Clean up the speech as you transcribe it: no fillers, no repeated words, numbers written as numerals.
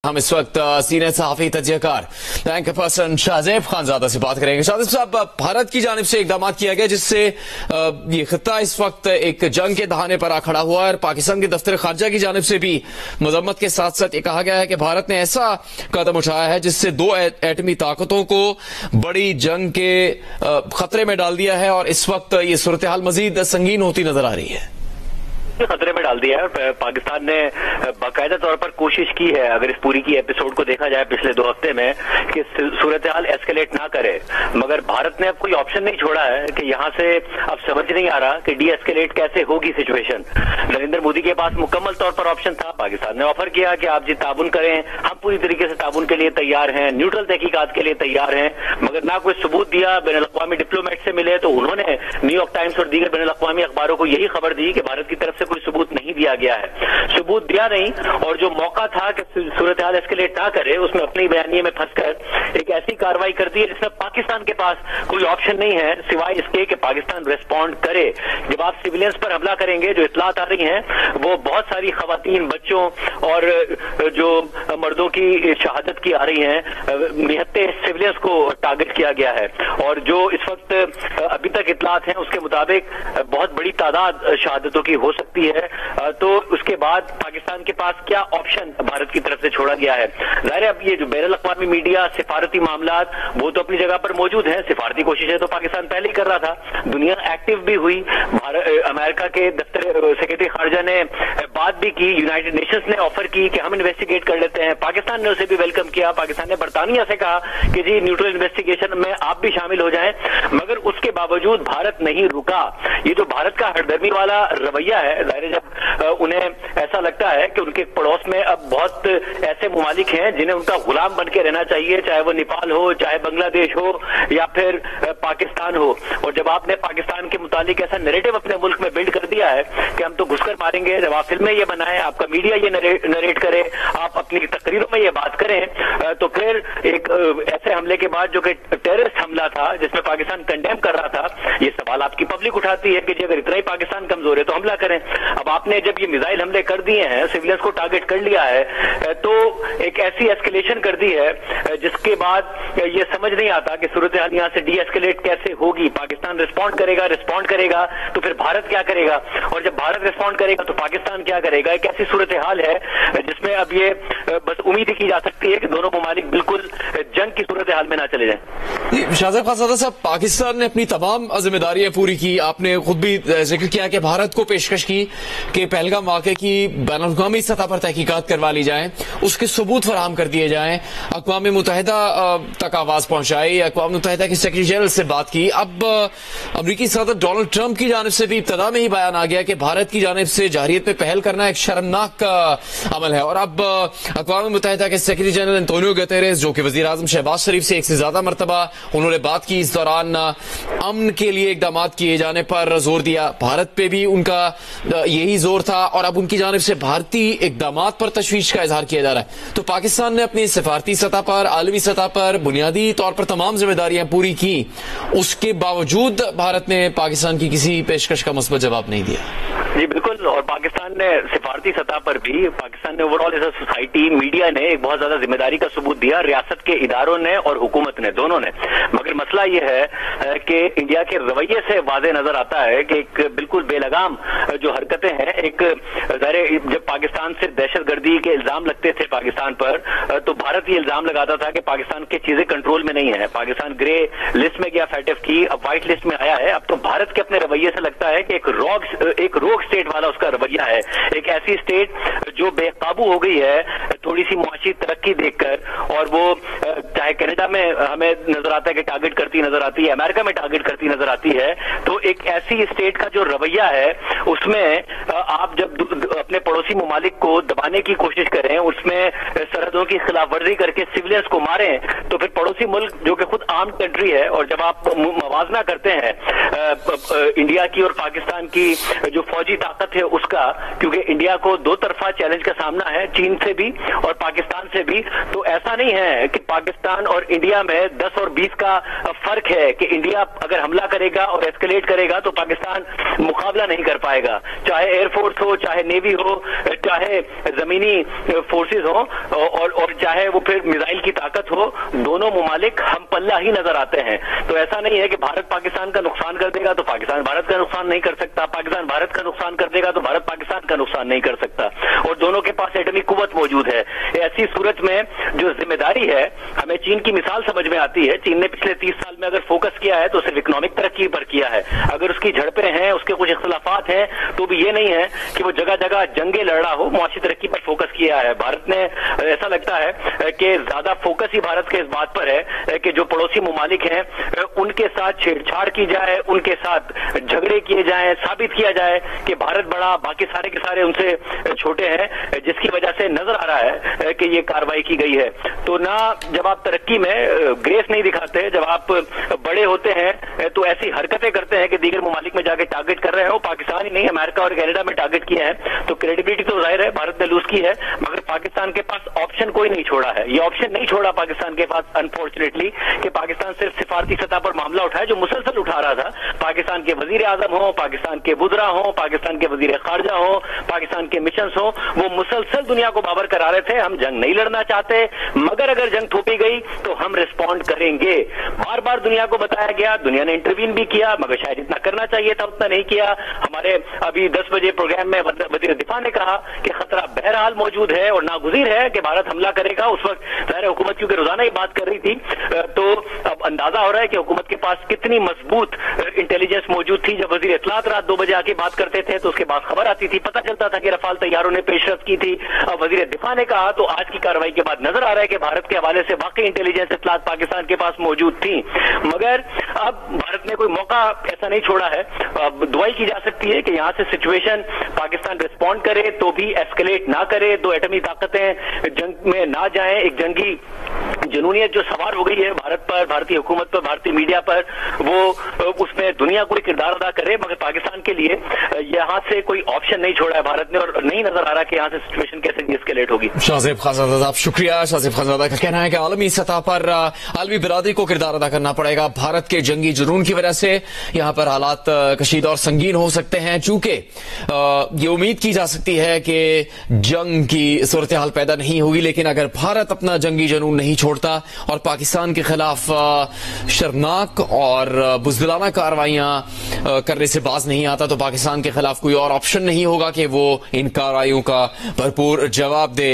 हम इस वक्त सीनियर सहाफी तज्जियाकार एंकर पर्सन शाहजेब खानजादा से बात करेंगे। शाहजेब साहब, भारत की जानिब से इकदाम किया गया जिससे ये खित्ता इस वक्त एक जंग के दहाने पर आ खड़ा हुआ है और पाकिस्तान के दफ्तर खारजा की जानिब से भी मजम्मत के साथ साथ ये कहा गया है कि भारत ने ऐसा कदम उठाया है जिससे दो एटमी ताकतों को बड़ी जंग के खतरे में डाल दिया है और इस वक्त ये सूरत हाल मजीद संगीन होती नजर आ रही है। खतरे में डाल दिया है। पाकिस्तान ने बाकायदा तौर पर कोशिश की है, अगर इस पूरी की एपिसोड को देखा जाए पिछले 2 हफ्ते में, कि सूरत हाल एस्केलेट ना करे, मगर भारत ने अब कोई ऑप्शन नहीं छोड़ा है कि यहाँ से अब समझ नहीं आ रहा कि डी एस्केलेट कैसे होगी सिचुएशन। नरेंद्र मोदी के पास मुकम्मल तौर पर ऑप्शन था, पाकिस्तान ने ऑफर किया कि आप जी ताउन करें, हम पूरी तरीके से ताउन के लिए तैयार हैं, न्यूट्रल तहकीकात के लिए तैयार हैं, मगर ना कोई सबूत दिया। बैनुल अक़वामी डिप्लोमेट से मिले तो उन्होंने न्यूयॉर्क टाइम्स और दीगर बैनुल अक़वामी अखबारों को यही खबर दी कि भारत की तरफ से कोई सबूत नहीं दिया गया है, सबूत दिया नहीं, और जो मौका था कि सूरत हाल एस्केलेट ना करे उसमें अपनी बयानिए में फंसकर एक ऐसी कार्रवाई कर दी है जिसमें पाकिस्तान के पास कोई ऑप्शन नहीं है सिवाय इसके कि पाकिस्तान रिस्पॉन्ड करे। जब आप सिविलियंस पर हमला करेंगे, जो इतलात आ रही हैं वो बहुत सारी खवातीन, बच्चों और जो मर्दों की शहादत की आ रही हैं, निहत्ते सिविलियंस को टारगेट किया गया है, और जो इस वक्त अभी तक इतलात हैं उसके मुताबिक बहुत बड़ी तादाद शहादतों की हो सकती है। तो उसके बाद पाकिस्तान के पास क्या ऑप्शन भारत की तरफ से छोड़ा गया है? जाहिर है अब ये जो बैनुल अक़वामी मीडिया, सिफारती मामलात, वो तो अपनी जगह पर मौजूद हैं, सिफारती कोशिशें तो पाकिस्तान पहले ही कर रहा था, दुनिया एक्टिव भी हुई, अमेरिका के दफ्तर सेक्रेटरी खारजा ने बात भी की, यूनाइटेड नेशंस ने ऑफर की कि हम इन्वेस्टिगेट कर लेते हैं, पाकिस्तान ने उसे भी वेलकम किया, पाकिस्तान ने बरतानिया से कहा कि जी न्यूट्रल इन्वेस्टिगेशन में आप भी शामिल हो जाएं, मगर उसके बावजूद भारत नहीं रुका। ये जो भारत का हरदर्मी वाला रवैया है, जाहिर है जब उन्हें ऐसा लगता है कि उनके पड़ोस में अब बहुत ऐसे ममालिक हैं जिन्हें उनका गुलाम बन के रहना चाहिए, चाहे वो नेपाल हो, चाहे बांग्लादेश हो या फिर पाकिस्तान हो, और जब आपने पाकिस्तान के मुतालिक ऐसा नैरेटिव अपने मुल्क में बिल्ड कर दिया है कि हम तो घुसकर मारेंगे, जब आप फिल्में ये बनाएं, आपका मीडिया ये नरेट करे, आप अपनी तकरीरों में ये बात करें, तो फिर एक ऐसे हमले के बाद जो कि टेररिस्ट हमला था जिसमें पाकिस्तान कंडेम कर रहा था, ये सवाल आपकी पब्लिक उठाती है कि जी अगर इतना ही पाकिस्तान कमजोर है तो हमला करें। अब आपने जब ये मिसाइल हमले कर दिए हैं, सिविलियंस को टारगेट कर लिया है, तो एक ऐसी एस्केलेशन कर दी है जिसके बाद ये समझ नहीं आता कि सूरत हाल यहाँ से डी एस्केलेट कैसे होगी। पाकिस्तान रिस्पॉन्ड करेगा तो फिर भारत क्या करेगा, और जब भारत रिस्पॉन्ड करेगा तो पाकिस्तान क्या करेगा? एक ऐसी सूरत हाल है जिसमें अब ये बस उम्मीद की जा सकती है कि दोनों ममालिक बिल्कुल जंग की सूरत हाल में ना चले जाएं। शाहजेब खानजादा साहब, पाकिस्तान ने अपनी तमाम जिम्मेदारियां पूरी की, आपने खुद भी जिक्र किया कि भारत को पेशकश की कि पहलगाम वाक़े की बैनुल-अक़वामी सतह पर तहकीकात करवा ली जाए, उसके सबूत फराहम कर दिए जाएं, अक़वाम मुत्तहिदा तक आवाज पहुंचाई, अक़वाम मुत्तहिदा के सेक्रेटरी जनरल से बात की। अब अमरीकी सदर डोनाल्ड ट्रंप की जानिब से भी इब्तदा में ही बयान आ गया कि भारत की जानिब से जारहियत में पहल करना एक शर्मनाक अमल है, और अब अक़वाम मुत्तहिदा के सेक्रेटरी जनरल एंटोनियो गुतेरेस, जो कि वज़ीर आज़म शहबाज शरीफ से एक से ज्यादा मरतबा उन्होंने बात की, इस दौरान अमन के लिए इक़दाम किए जाने पर जोर दिया, भारत पे भी उनका यही जोर था, और अब उनकी जानिब से भारतीय इक़दामात पर तशवीश का इजहार किया जा रहा है। तो पाकिस्तान ने अपनी सिफारती सतह पर, आलमी सतह पर बुनियादी तौर पर तमाम जिम्मेदारियां पूरी की, उसके बावजूद भारत ने पाकिस्तान की किसी पेशकश का मुस्बत जवाब नहीं दिया। जी बिल्कुल, और पाकिस्तान ने सिफारती सतह पर भी, पाकिस्तान ने overall as a society, media ने एक बहुत ज्यादा जिम्मेदारी का सबूत दिया, रियासत के इदारों ने और हुकूमत ने, दोनों ने। मगर मसला ये है कि इंडिया के रवैये से वाज़ेह नजर आता है कि एक बिल्कुल बेलगाम जो हरकतें हैं, एक जब पाकिस्तान से दहशतगर्दी के इल्जाम लगते थे पाकिस्तान पर, तो भारत ये इल्जाम लगाता था कि पाकिस्तान की चीजें कंट्रोल में नहीं है, पाकिस्तान ग्रे लिस्ट में गया फैटफ की, अब व्हाइट लिस्ट में आया है। अब तो भारत के अपने रवैये से लगता है कि एक रोग स्टेट वाला उसका रवैया है, एक ऐसी स्टेट जो बेकाबू हो गई है थोड़ी सी मुआशी तरक्की देखकर, और वो चाहे कनाडा में हमें नजर आता है कि टारगेट करती नजर आती है, अमेरिका में टारगेट करती नजर आती है, तो एक ऐसी स्टेट का जो रवैया है उसमें आप जब अपने पड़ोसी ममालिक को दबाने की कोशिश करें, उसमें सरहदों की खिलाफ वर्जी करके सिविलियंस को मारें, तो फिर पड़ोसी मुल्क जो कि खुद आर्म्ड कंट्री है, और जब आप मवाजना करते हैं इंडिया की और पाकिस्तान की जो फौजी طاقت ہے اس کا، کیونکہ انڈیا کو دو طرفہ چیلنج کا سامنا ہے، چین سے بھی اور پاکستان سے بھی. تو ایسا نہیں ہے کہ پاکستان اور انڈیا میں 10 اور 20 کا فرق ہے کہ انڈیا اگر حملہ کرے گا اور ایسکلیٹ کرے گا تو پاکستان مقابلہ نہیں کر پائے گا، چاہے ایئر فورس ہو، چاہے نیوی ہو، چاہے زمینی فورسز ہو، اور چاہے وہ پھر میزائل کی طاقت ہو. دونوں ممالک ہم پلہ ہی نظر آتے ہیں. تو ایسا نہیں ہے کہ بھارت پاکستان کا نقصان کر دے گا تو پاکستان بھارت کا نقصان نہیں کر سکتا، پاکستان بھارت کا نقصان کر دے گا تو بھارت پاکستان کا نقصان نہیں کر سکتا، اور دونوں کے پاس ایٹمی قوت موجود ہے. ایسی صورت میں جو ذمہ داری ہے، ہمیں چین کی مثال سمجھ میں آتی ہے. چین نے پچھلے 30 سال میں اگر فوکس کیا ہے تو صرف اکنامک ترقی پر کیا ہے. اگر اس کی جھڑپیں ہیں، اس کے کچھ اختلافات ہیں، تو بھی یہ نہیں ہے کہ وہ جگہ جگہ جنگیں لڑ رہا ہو، معاشی ترقی پر فوکس کیا ہے. بھارت نے ایسا لگتا ہے کہ زیادہ فوکس ہی بھارت کے اس بات پر ہے کہ جو پڑوسی ممالک ہیں ان کے ساتھ چھیڑ چھاڑ کی جائے، ان کے ساتھ جھگڑے کیے جائیں، ثابت کیا جائے کہ بھارت بڑا، باقی سارے کے سارے ان سے چھوٹے ہیں، جس کی وجہ سے نظر آ رہا ہے کہ یہ کارروائی کی گئی ہے. تو نہ جب آپ ترقی میں گریس نہیں دکھاتے، جب آپ بڑے ہوتے ہیں تو ایسی حرکتیں کرتے ہیں کہ دیگر ممالک میں جا کے ٹارگٹ کر رہے ہو. پاکستان ہی نہیں، امریکہ اور کینیڈا میں ٹارگٹ کیا ہے. تو کریڈیبلٹی تو ظاہر ہے بھارت نے لوز کی ہے، مگر پاکستان کے پاس آپشن کوئی نہیں چھوڑا ہے. یہ آپشن نہیں چھوڑا پاکستان کے پاس انفارچونیٹلی کہ پاکستان صرف سفارتی سطح پر معاملہ اٹھائے، جو مسلسل اٹھا رہا تھا. پاکستان کے وزیر اعظم ہوں، پاکستان کے وزراء ہوں، پاکستان کے وزیر خارجہ ہوں، پاکستان کے مشنز ہوں، وہ مسلسل دنیا کو بابر کرا رہے تھے ہم جنگ نہیں لڑنا چاہتے، مگر اگر جنگ تھوپی گئی تو ہم ریسپونڈ کریں گے. بار بار دنیا کو بتایا گیا، دنیا نے انٹروین بھی کیا، مگر شاید اتنا کرنا چاہیے تھا اتنا نہیں کیا. ہمارے ابھی 10 بجے پروگرام میں وزیر دفاع نے کہا کہ خطرہ بہرحال موجود ہے اور ناگزیر ہے کہ بھارت حملہ کرے گا. اس وقت ظاہر حکومت کیونکہ روزانہ ہی بات کر رہی تھی تو اب اندازہ ہو رہا ہے کہ حکومت کے پاس کتنی مضبوط انٹیلیجنس موجود تھی. جب وزیر اطلاعات رات 2 بجے آ کے بات کرتے تھے تو اس کے بعد خبر آتی تھی، پتہ چلتا تھا کہ رفال طیاروں نے پیش رفت کی تھی. اب وزیر دفاع نے کہا تو آج کی کارروائی کے بعد نظر آ رہا ہے کہ بھارت کے حوالے سے واقعی انٹیلیجنس اطلاعات پاکستان کے پاس موجود تھیں. مگر اب بھارت نے کوئی موقع ایسا نہیں چھوڑا ہے. اب دعائی کی جا سکتی ہے کہ یہاں سے سچویشن پاکستان ریسپونڈ کرے تو بھی ایسکلیٹ نہ کرے، دو ایٹمی طاقتیں جنگ میں نہ جائیں. ایک جنگی جنونیت جو سوار ہو گئی ہے بھارت پر، بھارتی حکومت پر، بھارتی میڈیا پر، وہ اس میں دنیا کوئی کردار ادا کرے، مگر پاکستان کے لیے یہاں سے کوئی آپشن نہیں چھوڑا ہے بھارت نے، اور نہیں نظر آ رہا کہ یہاں سے سچویشن کیسے ایسکلیٹ ہوگی. شاہزیب خانزادہ صاحب شکریہ. شاہزیب خانزادہ کا کہنا ہے کہ عالمی سطح پر عالمی برادری کو کردار ادا کرنا پڑے گا. بھارت کے جنگی جنون کی وجہ سے یہاں پر حالات کشید اور سنگین ہو سکتے ہیں، چونکہ یہ امید کی جا سکتی ہے کہ جنگ کی صورتحال پیدا نہیں ہوگی، لیکن اگر بھارت اپنا جنگی جنون نہیں چھوڑتا اور پاکستان کے خلاف شرمناک اور بزدلانہ کارروائیاں کرنے سے باز نہیں آتا تو پاکستان کے خلاف کوئی اور آپشن نہیں ہوگا کہ وہ ان کارروائیوں کا بھرپور جواب دے.